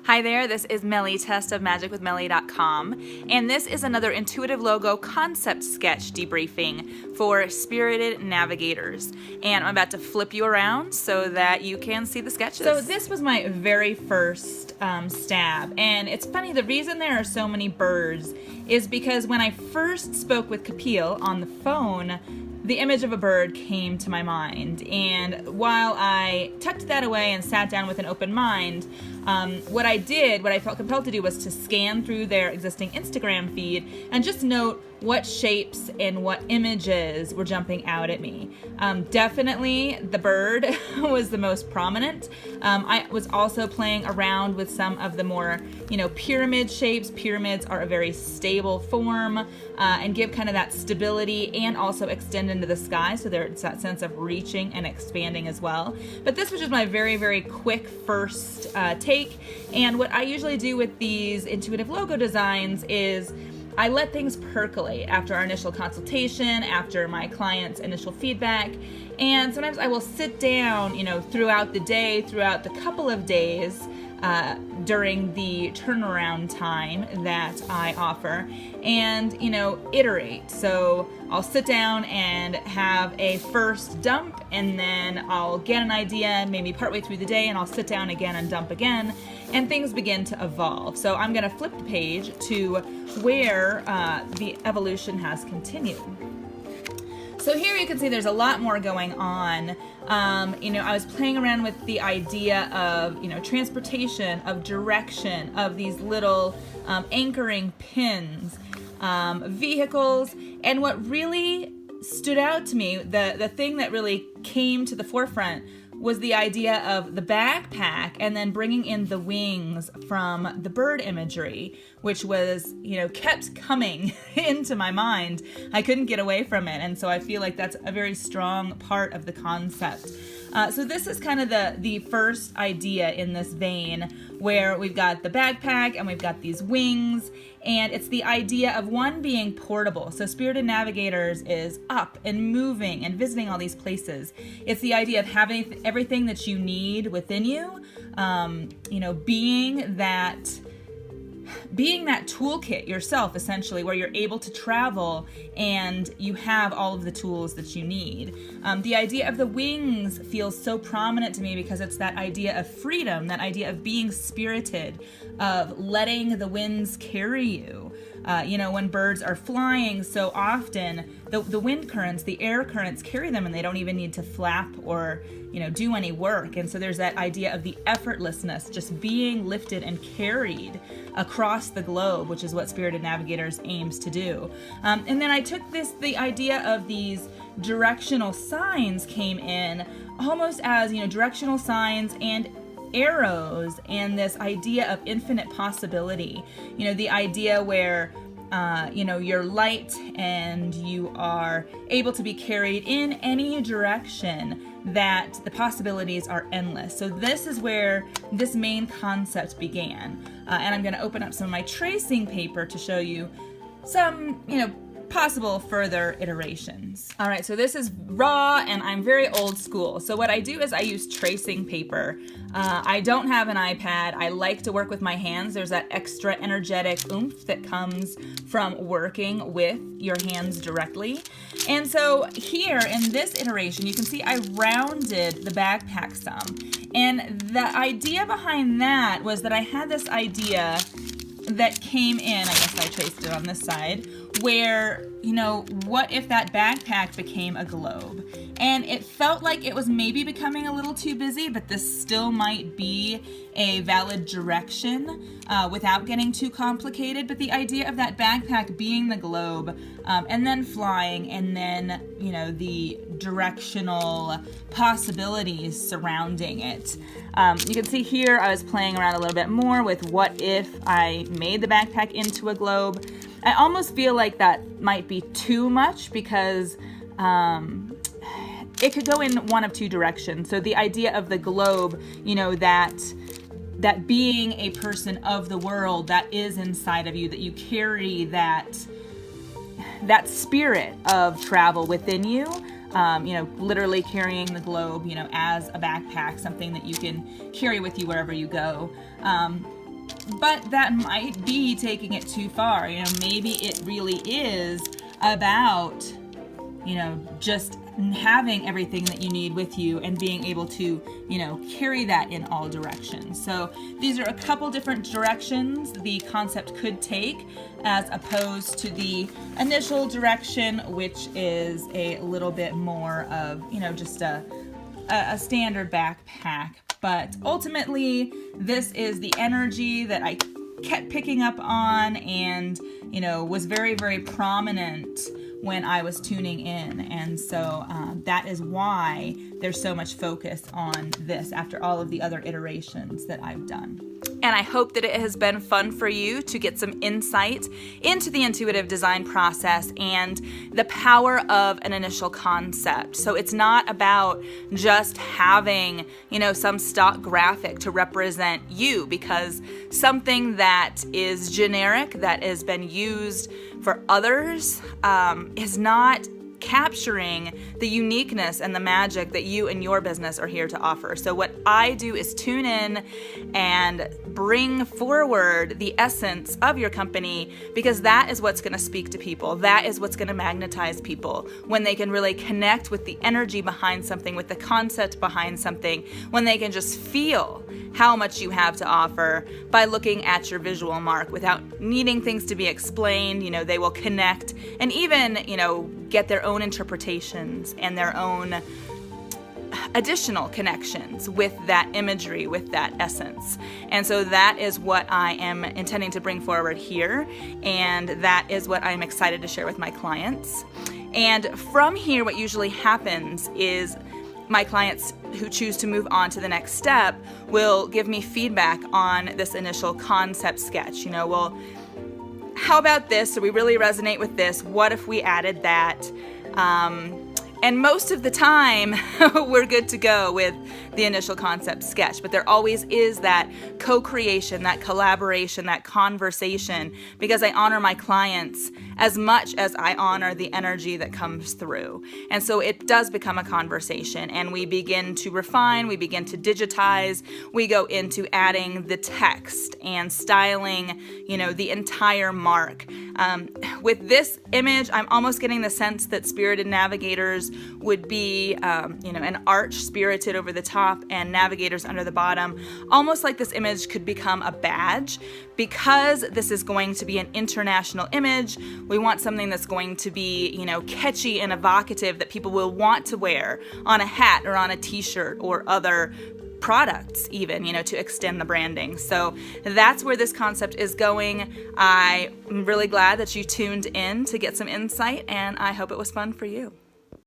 Hi there, this is Mellie, testofmagicwithmellie.com, and this is another intuitive logo concept sketch debriefing for Spirited Navigators. And I'm about to flip you around so that you can see the sketches. So this was my very first stab, and it's funny, the reason there are so many birds is because when I first spoke with Kapil on the phone, the image of a bird came to my mind, and while I tucked that away and sat down with an open mind, what I felt compelled to do was to scan through their existing Instagram feed and just note what shapes and what images were jumping out at me. Definitely the bird was the most prominent. I was also playing around with some of the more, pyramid shapes. Pyramids are a very stable form and give kind of that stability and also extend into the sky, so there's that sense of reaching and expanding as well. But this was just my very, very quick first take, and what I usually do with these intuitive logo designs is I let things percolate after our initial consultation, after my client's initial feedback, and sometimes I will sit down, throughout the day, throughout the couple of days during the turnaround time that I offer, and, iterate. So I'll sit down and have a first dump, and then I'll get an idea maybe partway through the day, and I'll sit down again and dump again, and things begin to evolve. So I'm going to flip the page to where the evolution has continued. So here you can see there's a lot more going on. I was playing around with the idea of, transportation, of direction, of these little anchoring pins, vehicles, and what really stood out to me, the thing that really came to the forefront was the idea of the backpack and then bringing in the wings from the bird imagery, which was, kept coming into my mind. I couldn't get away from it, and so I feel like that's a very strong part of the concept. So this is kind of the first idea in this vein, where we've got the backpack and we've got these wings, and it's the idea of one being portable. So Spirited Navigators is up and moving and visiting all these places. It's the idea of having everything that you need within you, being that toolkit yourself, essentially, where you're able to travel and you have all of the tools that you need. The idea of the wings feels so prominent to me because it's that idea of freedom, that idea of being spirited, of letting the winds carry you. When birds are flying, so often the wind currents, the air currents carry them, and they don't even need to flap or, do any work. And so there's that idea of the effortlessness, just being lifted and carried across the globe, which is what Spirited Navigators aims to do. And then I took the idea of these directional signs came in almost as, directional signs and arrows, and this idea of infinite possibility, the idea where you're light and you are able to be carried in any direction, that the possibilities are endless. So this is where this main concept began, and I'm going to open up some of my tracing paper to show you some possible further iterations. All right, so this is raw, and I'm very old school. So what I do is I use tracing paper. I don't have an iPad. I like to work with my hands. There's that extra energetic oomph that comes from working with your hands directly. And so here in this iteration, you can see I rounded the backpack some. And the idea behind that was that I had this idea that came in, I guess I traced it on this side, where, what if that backpack became a globe? And it felt like it was maybe becoming a little too busy, but this still might be a valid direction without getting too complicated. But the idea of that backpack being the globe, and then flying, and then, the directional possibilities surrounding it. You can see here I was playing around a little bit more with what if I made the backpack into a globe. I almost feel like that might be too much because it could go in one of two directions. So the idea of the globe, that being a person of the world that is inside of you, that you carry that spirit of travel within you, literally carrying the globe, as a backpack, something that you can carry with you wherever you go. but that might be taking it too far. Maybe it really is about, just having everything that you need with you and being able to, carry that in all directions. So these are a couple different directions the concept could take as opposed to the initial direction, which is a little bit more of, just a standard backpack. But ultimately, this is the energy that I kept picking up on and, was very, very prominent when I was tuning in. And so that is why there's so much focus on this after all of the other iterations that I've done. And I hope that it has been fun for you to get some insight into the intuitive design process and the power of an initial concept. So it's not about just having, some stock graphic to represent you, because something that is generic, that has been used for others, is not capturing the uniqueness and the magic that you and your business are here to offer. So what I do is tune in and bring forward the essence of your company, because that is what's going to speak to people. That is what's going to magnetize people when they can really connect with the energy behind something, with the concept behind something, when they can just feel how much you have to offer by looking at your visual mark without needing things to be explained. They will connect and even, get their own interpretations and their own additional connections with that imagery, with that essence. And so that is what I am intending to bring forward here, and that is what I'm excited to share with my clients. And from here, what usually happens is my clients who choose to move on to the next step will give me feedback on this initial concept sketch. Well, how about this? So we really resonate with this. What if we added that? And most of the time, we're good to go with the initial concept sketch. But there always is that co-creation, that collaboration, that conversation, because I honor my clients as much as I honor the energy that comes through. And so it does become a conversation, and we begin to refine, we begin to digitize, we go into adding the text and styling, the entire mark. With this image, I'm almost getting the sense that Spirited Navigators would be, an arch spirited over the top and navigators under the bottom. Almost like this image could become a badge. Because this is going to be an international image, we want something that's going to be, catchy and evocative that people will want to wear on a hat or on a t-shirt or other products even, to extend the branding. So that's where this concept is going. I'm really glad that you tuned in to get some insight, and I hope it was fun for you.